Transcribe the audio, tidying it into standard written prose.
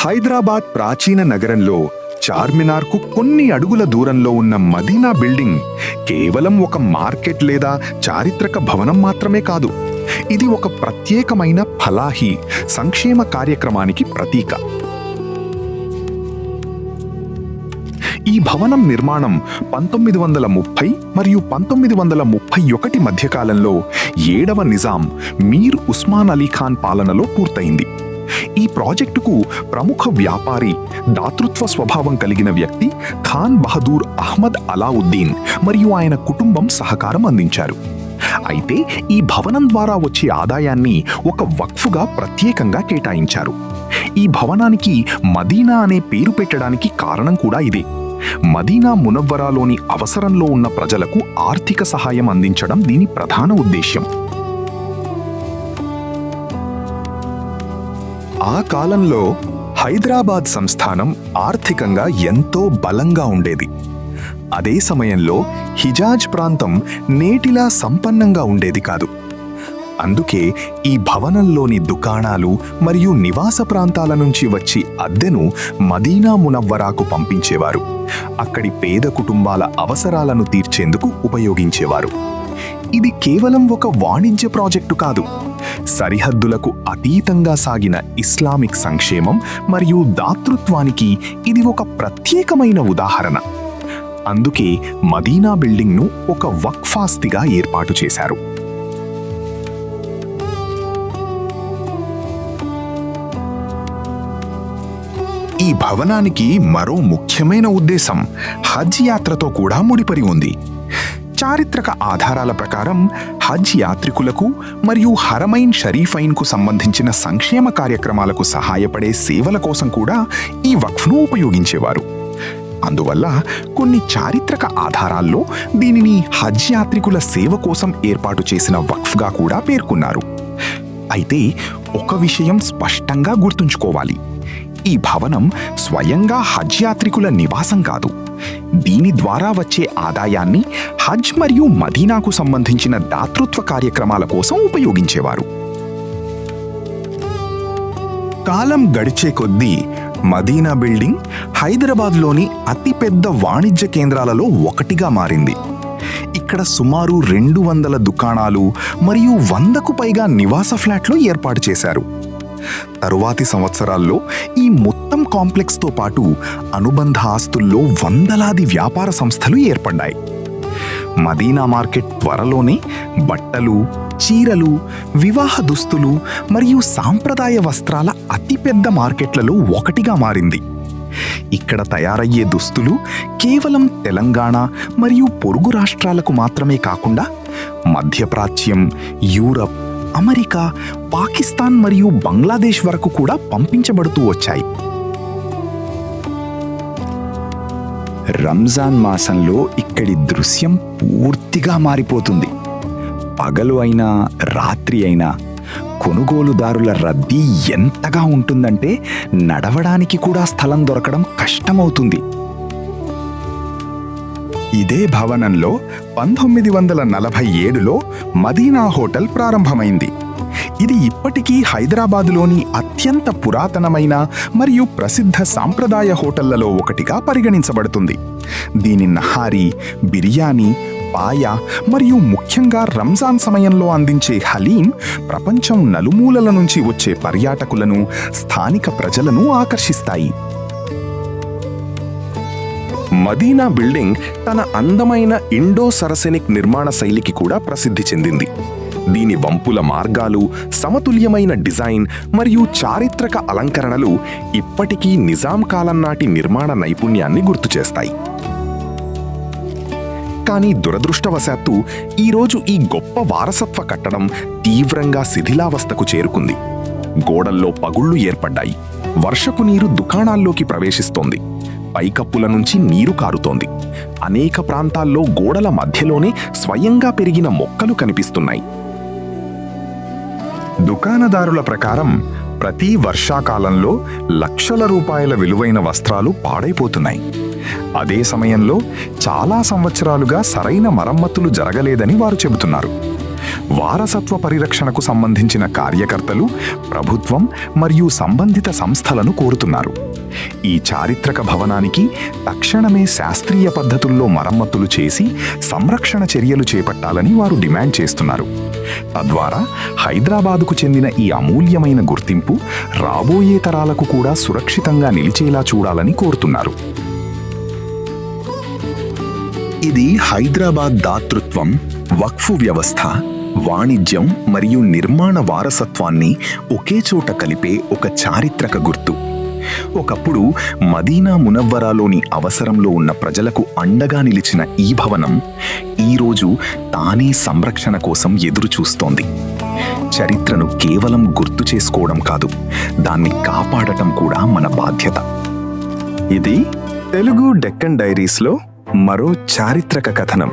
హైదరాబాద్ ప్రాచీన నగరంలో చార్మినార్కు కొన్ని అడుగుల దూరంలో ఉన్న మదీనా బిల్డింగ్ కేవలం ఒక మార్కెట్ లేదా చారిత్రక భవనం మాత్రమే కాదు. ఇది ఒక ప్రత్యేకమైన ఫలాహీ సంక్షేమ కార్యక్రమానికి ప్రతీక. ఈ భవనం నిర్మాణం 1930 మరియు 1931 మధ్యకాలంలో 7వ నిజాం మీర్ ఉస్మాన్ అలీ ఖాన్ పాలనలో పూర్తయింది. ఈ ప్రాజెక్టుకు ప్రముఖ వ్యాపారి, దాతృత్వ స్వభావం కలిగిన వ్యక్తి ఖాన్ బహదూర్ అహ్మద్ అలావుద్దీన్ మరియు ఆయన కుటుంబం సహకారం అందించారు. అయితే ఈ భవనం ద్వారా వచ్చే ఆదాయాన్ని ఒక వక్ఫ్గా ప్రత్యేకంగా కేటాయించారు. ఈ భవనానికి మదీనా అనే పేరు పెట్టడానికి కారణం కూడా ఇదే. మదీనా మునవ్వరాలోని అవసరంలో ఉన్న ప్రజలకు ఆర్థిక సహాయం అందించడం దీని ప్రధాన ఉద్దేశ్యం. ఆ కాలంలో హైదరాబాద్ సంస్థానం ఆర్థికంగా ఎంతో బలంగా ఉండేది. అదే సమయంలో హిజాజ్ ప్రాంతం నేటిలా సంపన్నంగా ఉండేది కాదు. అందుకే ఈ భవనంలోని దుకాణాలు మరియు నివాస ప్రాంతాల నుంచి వచ్చి అద్దెను మదీనా మునవ్వరాకు పంపించేవారు. అక్కడి పేద కుటుంబాల అవసరాలను తీర్చేందుకు ఉపయోగించేవారు. ఇది కేవలం ఒక వాణిజ్య ప్రాజెక్టు కాదు, సరిహద్దులకు అతీతంగా సాగిన ఇస్లామిక్ సంక్షేమం మరియు దాతృత్వానికి ఇది ఒక ప్రత్యేకమైన ఉదాహరణ. అందుకే మదీనా బిల్డింగ్ను ఒక వక్ఫ్ ఆస్తిగా ఏర్పాటు చేశారు. ఈ భవనానికి మరో ముఖ్యమైన ఉద్దేశం హజ్ యాత్రతో కూడా ముడిపడి ఉంది. చారిత్రక ఆధారాల ప్రకారం హజ్ యాత్రికులకు మరియు హరమైన్ షరీఫైన్కు సంబంధించిన సంక్షేమ కార్యక్రమాలకు సహాయపడే సేవల కోసం కూడా ఈ వక్ఫ్ను ఉపయోగించేవారు. అందువల్ల కొన్ని చారిత్రక ఆధారాల్లో దీనిని హజ్ యాత్రికుల సేవ కోసం ఏర్పాటు చేసిన వక్ఫ్గా కూడా పేర్కొన్నారు. అయితే ఒక విషయం స్పష్టంగా గుర్తుంచుకోవాలి. ఈ భవనం స్వయంగా హజ్ యాత్రికుల నివాసం కాదు. దీని ద్వారా వచ్చే ఆదాయాన్ని హజ్ మరియు మదీనాకు సంబంధించిన దాతృత్వ కార్యక్రమాల కోసం ఉపయోగించేవారు. కాలం గడిచే కొద్దీ మదీనా బిల్డింగ్ హైదరాబాద్లోని అతిపెద్ద వాణిజ్య కేంద్రాలలో ఒకటిగా మారింది. ఇక్కడ సుమారు 200 దుకాణాలు మరియు 100కు పైగా నివాస ఫ్లాట్లు ఏర్పాటు చేశారు. తరువాతి సంవత్సరాల్లో ఈ మొత్తం కాంప్లెక్స్తో పాటు అనుబంధ ఆస్తుల్లో వందలాది వ్యాపార సంస్థలు ఏర్పడ్డాయి. మదీనా మార్కెట్ త్వరలోనే బట్టలు, చీరలు, వివాహ దుస్తులు మరియు సాంప్రదాయ వస్త్రాల అతిపెద్ద మార్కెట్లలో ఒకటిగా మారింది. ఇక్కడ తయారయ్యే దుస్తులు కేవలం తెలంగాణ మరియు పొరుగు రాష్ట్రాలకు మాత్రమే కాకుండా మధ్యప్రాచ్యం, యూరప్, అమెరికా, పాకిస్తాన్ మరియు బంగ్లాదేశ్ వరకు కూడా పంపించబడుతూ వచ్చాయి. రంజాన్ మాసంలో ఇక్కడి దృశ్యం పూర్తిగా మారిపోతుంది. పగలు అయినా రాత్రి అయినా కొనుగోలుదారుల రద్దీ ఎంతగా ఉంటుందంటే నడవడానికి కూడా స్థలం దొరకడం కష్టమవుతుంది. ఇదే భవనంలో 1947లో మదీనా హోటల్ ప్రారంభమైంది. ఇది ఇప్పటికీ హైదరాబాదులోని అత్యంత పురాతనమైన మరియు ప్రసిద్ధ సాంప్రదాయ హోటళ్లలో ఒకటిగా పరిగణించబడుతుంది. దీని నహారీ, బిర్యానీ, పాయ మరియు ముఖ్యంగా రంజాన్ సమయంలో అందించే హలీం ప్రపంచం నలుమూలల నుంచి వచ్చే పర్యాటకులను, స్థానిక ప్రజలను ఆకర్షిస్తాయి. మదీనా బిల్డింగ్ తన అందమైన ఇండో సరసెనిక్ నిర్మాణ శైలికి కూడా ప్రసిద్ధి చెందింది. దీని వంపుల మార్గాలు, సమతుల్యమైన డిజైన్ మరియు చారిత్రక అలంకరణలు ఇప్పటికీ నిజాం కాలం నాటి నిర్మాణ నైపుణ్యాన్ని గుర్తుచేస్తాయి. కానీ దురదృష్టవశాత్తు ఈరోజు ఈ గొప్ప వారసత్వ కట్టడం తీవ్రంగా శిథిలావస్థకు చేరుకుంది. గోడల్లో పగుళ్లు ఏర్పడ్డాయి. వర్షపు నీరు దుకాణాల్లోకి ప్రవేశిస్తోంది. పైకప్పుల నుంచి నీరు కారుతోంది. అనేక ప్రాంతాల్లో గోడల మధ్యలోనే స్వయంగా పెరిగిన మొక్కలు కనిపిస్తున్నాయి. దుకాణదారుల ప్రకారం ప్రతి వర్షాకాలంలో లక్షల రూపాయల విలువైన వస్త్రాలు పాడైపోతున్నాయి. అదే సమయంలో చాలా సంవత్సరాలుగా సరైన మరమ్మతులు జరగలేదని వారు చెబుతున్నారు. వారసత్వ పరిరక్షణకు సంబంధించిన కార్యకర్తలు ప్రభుత్వం మరియు సంబంధిత సంస్థలను కోరుతున్నారు. ఈ చారిత్రక భవనానికి తక్షణమే శాస్త్రీయ పద్ధతుల్లో మరమ్మతులు చేసి సంరక్షణ చర్యలు చేపట్టాలని వారు డిమాండ్ చేస్తున్నారు. తద్వారా హైదరాబాదుకు చెందిన ఈ అమూల్యమైన గుర్తింపు రాబోయే తరాలకు కూడా సురక్షితంగా నిలిచేలా చూడాలని కోరుతున్నారు. ఇది హైదరాబాద్ దాతృత్వం, వక్ఫు వ్యవస్థ, వాణిజ్యం మరియు నిర్మాణ వారసత్వాన్ని ఒకే చోట కలిపే ఒక చారిత్రక గుర్తు. ఒకప్పుడు మదీనా మునవ్వరాలోని అవసరంలో ఉన్న ప్రజలకు అండగా నిలిచిన ఈ భవనం ఈరోజు తానే సంరక్షణ కోసం ఎదురు చూస్తోంది. చరిత్రను కేవలం గుర్తు చేసుకోవడం కాదు, దాన్ని కాపాడటం కూడా మన బాధ్యత. ఇది తెలుగు డెక్కన్ డైరీస్లో మరో చారిత్రక కథనం.